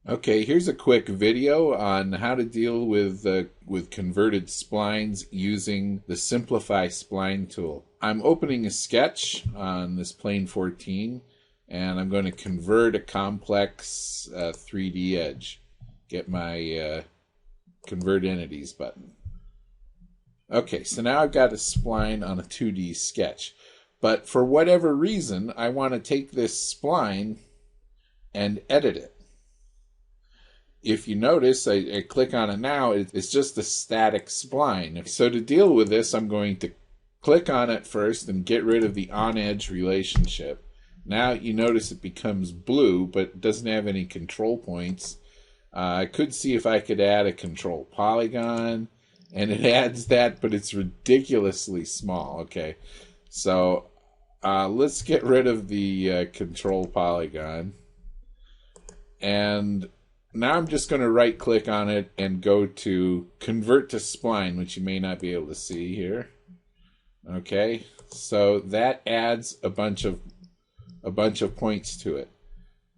Okay, here's a quick video on how to deal with converted splines using the Simplify Spline tool. I'm opening a sketch on this plane 14, and I'm going to convert a complex 3D edge. Get my Convert Entities button. Okay, so now I've got a spline on a 2D sketch. But for whatever reason, I want to take this spline and edit it. If you notice, I click on it now, it's just a static spline. So to deal with this, I'm going to click on it first and get rid of the on-edge relationship. Now you notice it becomes blue, but it doesn't have any control points. I could see if I could add a control polygon, and it adds that, but it's ridiculously small. Okay, so let's get rid of the control polygon. And now I'm just going to right click on it and go to Convert to Spline, which you may not be able to see here. Okay, so that adds a bunch of points to it.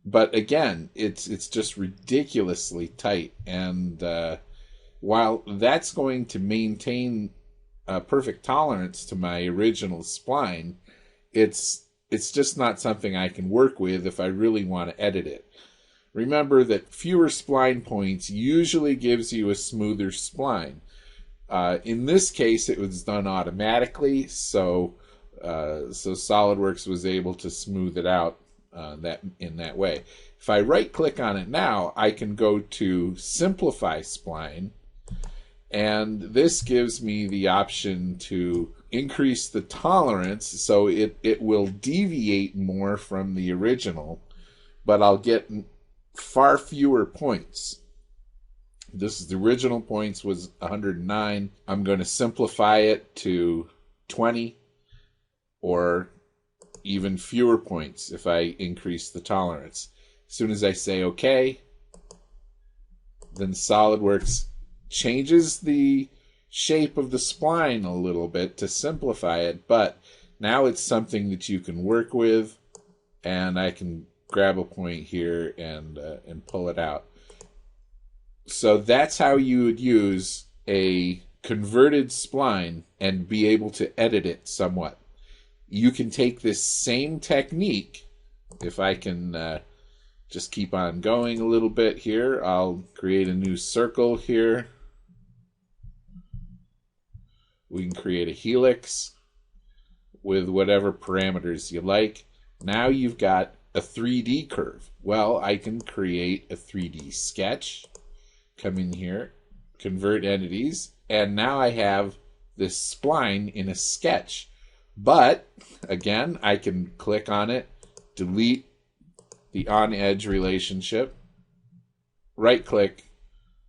But again, it's just ridiculously tight, and while that's going to maintain perfect tolerance to my original spline, it's just not something I can work with if I really want to edit it. Remember that fewer spline points usually gives you a smoother spline. In this case, it was done automatically, so Solidworks was able to smooth it out in that way. If I right-click on it now, I can go to Simplify Spline, and this gives me the option to increase the tolerance, so it will deviate more from the original, but I'll get far fewer points. This is the original points was 109. I'm going to simplify it to 20 or even fewer points if I increase the tolerance. As soon as I say OK, then SolidWorks changes the shape of the spline a little bit to simplify it, but now it's something that you can work with, and I can grab a point here and pull it out. So that's how you would use a converted spline and be able to edit it somewhat. You can take this same technique, if I can just keep on going a little bit here, I'll create a new circle here. We can create a helix with whatever parameters you like. Now you've got a 3D curve. Well, I can create a 3D sketch, come in here, convert entities, and now I have this spline in a sketch. But again, I can click on it, delete the on-edge relationship, right click,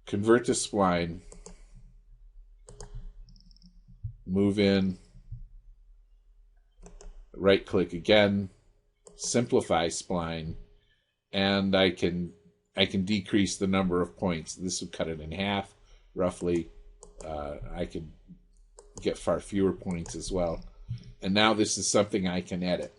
convert to spline, move in, right click again, simplify spline, and I can decrease the number of points. This would cut it in half roughly. I could get far fewer points as well, and now this is something I can edit.